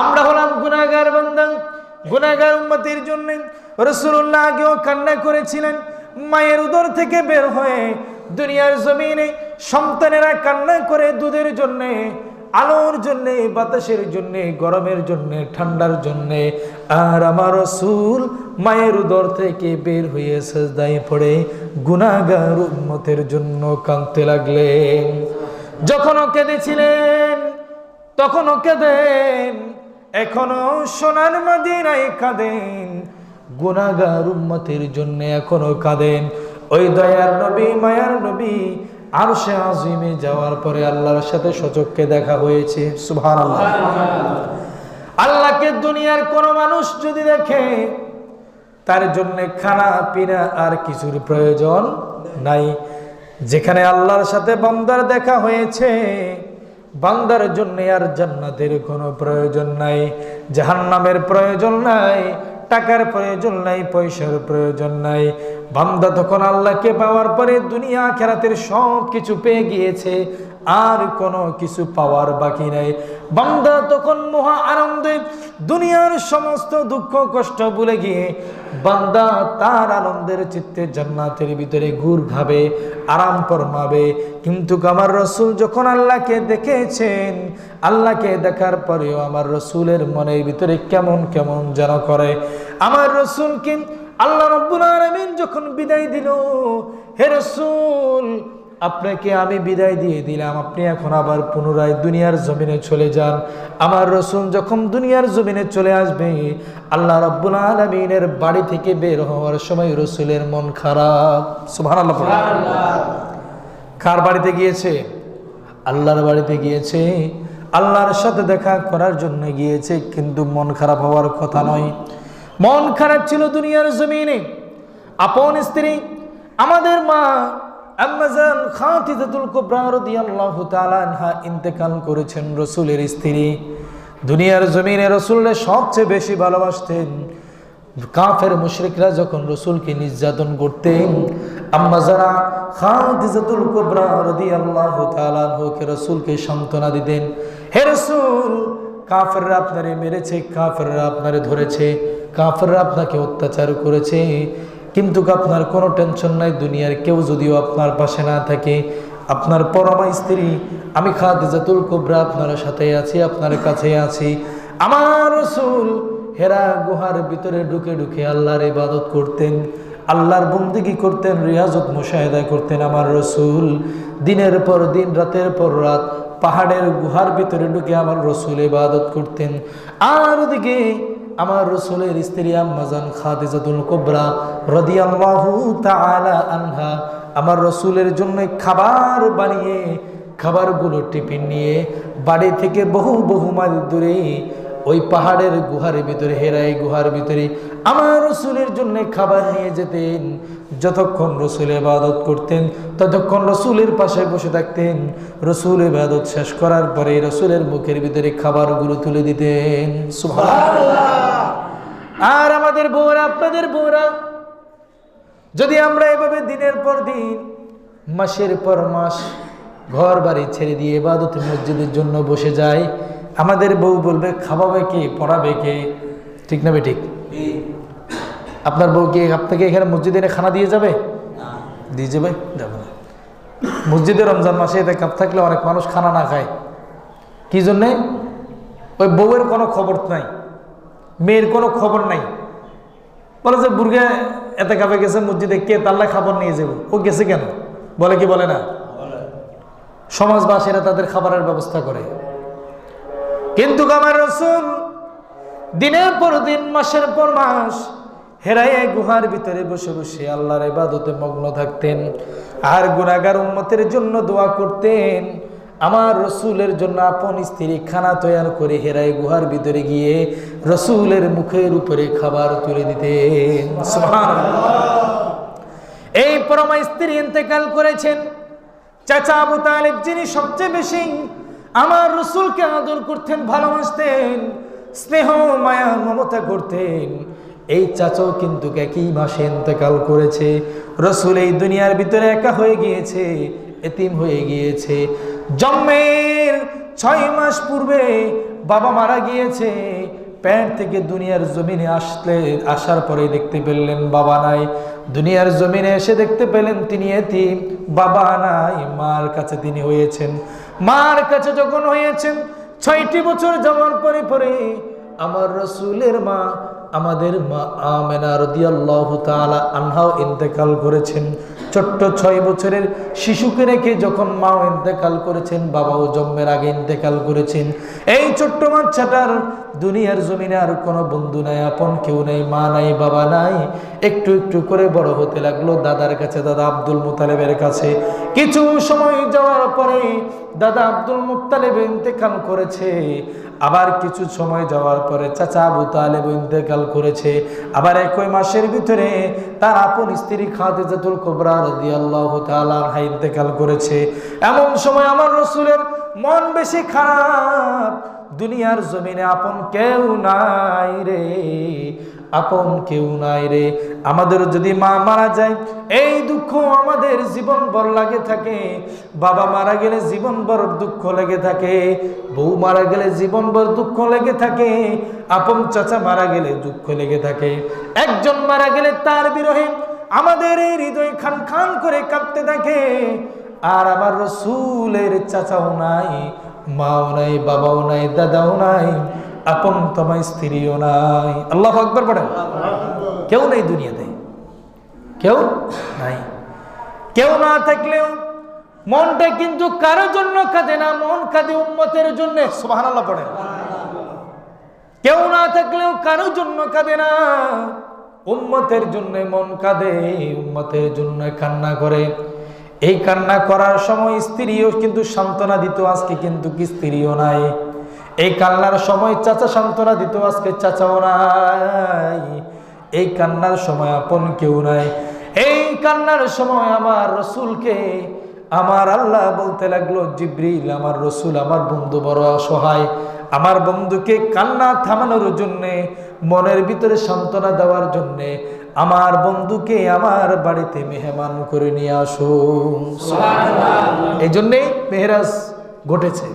আমরা হলাম গুনাহগার বান্দা, গুনাহগার উম্মতের জন্য রাসূলুল্লাহ আগেও কান্না করেছিলেন। মায়ের উদর থেকে বের হয়ে দুনিয়ার জমিনে সন্তানেরা কান্না করে দুধের জন্য, আলোর জন্য, বাতাসের জন্য, গরমের জন্য, ঠান্ডার জন্য। আর আমার রাসূল মায়ের উদর থেকে বের হয়ে সিজদায় পড়ে গুনাহগার উম্মতের জন্য কাঁদতে লাগলেন। যখনও কেঁদেছিলেন তখনও কেঁদেন, এখনো সোনার মদিনায় কাঁদেন, গুনাহগার উম্মতের জন্য এখনো কাঁদেন। ওই দয়ার নবী, মায়ার নবী আরশে আজিমে যাওয়ার পরে আল্লাহর সাথে সচক্ষে দেখা হয়েছে। সুবহানাল্লাহ। আল্লাহকে দুনিয়ার কোন মানুষ যদি দেখে, তার জন্য খানা পিনা আর কিছুর প্রয়োজন নাই। যেখানে আল্লাহর সাথে বান্দার দেখা হয়েছে, বান্দার জন্য আর জান্নাতের কোনো প্রয়োজন নাই, জাহান্নামের প্রয়োজন নাই, টাকার প্রয়োজন নাই, পয়সার প্রয়োজন নাই। বান্দা তখন আল্লাহকে পাওয়ার পরে দুনিয়া আখিরাতের সব কিছু পেয়ে গিয়েছে, আর কোনো কিছু পাওয়ার বাকি নাই। বান্দা তখন মহা আনন্দে দুনিয়ার সমস্ত দুঃখ কষ্ট ভুলে গিয়ে বান্দা তার আনন্দের চিত্তে জান্নাতের ভিতরে ঘুর খাবে, আরাম ফরমাবে। কিন্তু আমার রাসূল যখন আল্লাহকে দেখেছেন, আল্লাহকে দেখার পরেও আমার রাসূলের মনের ভিতরে কেমন কেমন যেন করে। আমার রাসূলকে আল্লাহ রাব্বুল আলামিন যখন বিদায় দিল, হে রাসূল আপনাকে আমি বিদায় দিয়ে দিলাম, আপনি এখন আবার পুনরায় দুনিয়ার জমিনে চলে যান। আমার রাসূল যখন দুনিয়ার জমিনে চলে আসবে, আল্লাহ রাব্বুল আলামিনের বাড়ি থেকে বের হওয়ার সময় রাসূলের মন খারাপ। সুবহানাল্লাহ। কার বাড়িতে গিয়েছে? আল্লাহর বাড়িতে গিয়েছে, আল্লাহর সাথে দেখা করার জন্য গিয়েছে, কিন্তু মন খারাপ হওয়ার কথা নয়। মন খারাপ ছিল দুনিয়ার জমিনে। আপন স্ত্রী আমাদের মা আম্মাজান খাদিজাতুল কুবরা রাদিয়াল্লাহু তাআলা আনহা ইন্তেকাল করেছেন। রাসূলের স্ত্রী দুনিয়ার জমিনে রাসূলকে সবচেয়ে বেশি ভালোবাসতেন। কাফের মুশরিকরা যখন রাসূলকে নির্যাতন করতেন, আম্মাজান খাদিজাতুল কুবরা রাদিয়াল্লাহু তাআলা আনহাকে রাসূলকে সান্ত্বনা দিতেন, হে রাসূল কাফেররা আপনারে মেরেছে, কাফেররা আপনারে ধরেছে, কাফেররা আপনাকে অত্যাচার করেছে, কিন্তু আপনার কোনো টেনশন নাই। দুনিয়ার কেউ যদিও আপনার পাশে না থাকে, আপনার পরমা স্ত্রী আমি খাদিজাতুল কুবরা আপনার সাথে আছি, আপনার কাছে আছি। আমার রাসূল হেরা গুহার ভিতরে ঢুকে ঢুকে আল্লাহর ইবাদত করতেন, আল্লাহর বন্দেগী করতেন, রিয়াজত মুশাহিদা করতেন। আমার রাসূল দিনের পর দিন, রাতের পর রাত পাহাড়ের গুহার ভিতরে ঢুকে আমার রাসূল ইবাদত করতেন। আর ওদিকে আমার রাসূলের স্ত্রী আম্মাজান খাদিজাতুল কুবরা রাদিয়াল্লাহু তাআলা আনহা আমার রাসূলের জন্য খাবার বানিয়ে, খাবারগুলো টিফিন নিয়ে বাড়ি থেকে বহু বহু মাইল দূরে ওই পাহাড়ের গুহার ভিতরে, হেরাই গুহার ভিতরে আমার রাসূলের জন্য খাবার নিয়ে যেতেন। যতক্ষণ রাসূল ইবাদত করতেন ততক্ষণ রাসূলের পাশে বসে থাকতেন। রাসূল ইবাদত শেষ করার পরে রাসূলের মুখের ভিতরে খাবারগুলো তুলে দিতেন। সুবহানাল্লাহ। আর আমাদের বউরা, আপনাদের বউরা, যদি আমরা এভাবে দিনের পর দিন, মাসের পর মাস ঘর বাড়ি ছেড়ে দিয়ে ইবাদতে মসজিদের জন্য বসে যাই, আমাদের বউ বলবে খাওয়াবে কে, পড়াবে কে? ঠিক না বেঠিক? আপনার বউ কি আপনাকে এখানে মসজিদে এনে খানা দিয়ে যাবে? দিয়ে যাবে? যাবে না। মসজিদে রমজান মাসে এতে কাপ থাকলে অনেক মানুষ খানা না খায়। কি জন্যে? ওই বউয়ের কোনো খবর নাই, মেয়ের কোনো খবর নাই। বলে যে বুর্গে এতে কাপে গেছে মসজিদে, কে তাল্লা খাবার নিয়ে যাবো, ও গেছে কেন? বলে কি বলে না? সমাজবাসীরা তাদের খাবারের ব্যবস্থা করে। কিন্তু আমার রাসূল দিনের পর দিন, মাসের পর মাস হেরায়ে গুহার ভিতরে বসে বসে আল্লাহর ইবাদতে মগ্ন থাকতেন, আর গুনাহগার উম্মতের জন্য দোয়া করতেন। আমার রাসূলের জন্য আপন স্ত্রী খানা তৈরি করে হেরায়ে গুহার ভিতরে গিয়ে রাসূলের মুখের উপরে খাবার তুলে দিতেন। সুবহানাল্লাহ। এই পরমা স্ত্রী ইন্তেকাল করেছেন। চাচা আবু তালেব, যিনি সবচেয়ে বেশি আমার রাসূলকে আদর করতেন, ভালোবাসতেন, স্নেহ মায়া মমতা করতেন, এই চাচাও কিন্তু একই মাসে ইন্তেকাল করেছে। রাসূল এই দুনিয়ার ভিতরে একা হয়ে গিয়েছে, এতিম হয়ে গিয়েছে। জন্মের 6 মাস পূর্বে বাবা মারা গিয়েছে, প্যান্ট থেকে দুনিয়ার জমিনে আসার পরে দেখতে পেলেন বাবা নাই। দুনিয়ার জমিনে এসে দেখতে পেলেন তিনি এতিম, বাবা নাই, মার কাছে তিনি হয়েছেন। মার কাছে যখন হয়েছেন 6টি বছর যাওয়ার পরে পরে আমার রাসূলের মা, আমাদের মা আমেনা রাদিয়াল্লাহু তাআলা আনহাও ইন্তেকাল করেছেন। ছোট্ট 6 বছরের শিশুকে রেখে যখন মাও ইন্তেকাল করেছেন, বাবাও জন্মের আগে ইন্তেকাল করেছেন। এই ছোট্ট বাচ্চাটার দুনিয়ার জমিনে আর কোনো বন্ধু নাই, আপন কেউ নাই, মা নাই, বাবা নাই। একটু একটু করে বড় হতে লাগলো দাদার কাছে, দাদা আব্দুল মুত্তালিবের কাছে। কিছু সময় যাওয়ার পরে দাদা আব্দুল মুত্তালিব ইন্তেকাল করেছে। আবার কিছু সময় যাওয়ার পরে চাচা আবু তালেব ইন্তেকাল করেছে। আবার একই মাসের ভিতরে তার আপন স্ত্রী খাদিজাতুল কুবরা রাদিয়াল্লাহু তাআলা আনহা ইন্তেকাল করেছে। এমন সময় আমার রাসূলের মন বেশি খারাপ, দুনিয়ার জমিনে আপন কেউ নাই রে, আপন কেউ নাই রে। আমাদের যদি মা মারা যায় এই দুঃখ আমাদের জীবন ভর লাগে থাকে, বাবা মারা গেলে জীবন ভর দুঃখ লেগে থাকে, বউ মারা গেলে জীবন ভর দুঃখ লেগে থাকে, আপন চাচা মারা গেলে দুঃখ লেগে থাকে। একজন মারা গেলে তার বিরহে আমাদের এই হৃদয় খান খান করে কাঁপতে থাকে। আর আমার রাসূলের চাচাও নাই, মাও নাই, বাবাও নাই, দাদাও নাই, আপন তোমার স্ত্রীও নাই। আল্লাহু আকবার পড়েন। কেউ নেই দুনিয়াতে, কেউ নাই। কেউ না থাকলেও মনটা কিন্তু কারোর জন্য কাঁদে না, মন কাঁদে উম্মতের জন্য। সুবহানাল্লাহ পড়েন। কেউ না থাকলেও কারোর জন্য কাঁদে না, উম্মতের জন্য মন কাঁদে, উম্মতের জন্য কান্না করে। এই কান্না করার সময় স্ত্রীও কিন্তু সান্ত্বনা দিত, আজকে কিন্তু কি স্ত্রীও নাই। এই কান্নার সময় চাচা সান্ত্বনা দিত, আজকে চাচাও নাই। এই কান্নার সময় আপন কেউ নাই। এই কান্নার সময় আমার রাসূলকে আমার আল্লাহ বলতে লাগলো, জিবরিল আমার রাসূল আমার বন্ধু বড় অসহায়, আমার বন্ধুকে কান্না থামানোর জন্যে, মনের ভিতরে সান্ত্বনা দেওয়ার জন্যে আমার বন্ধুকে আমার বাড়িতে মেহমান করে নিয়ে আসো। সুবহানাল্লাহ। এই জন্যেই মেহরাজ ঘটেছে।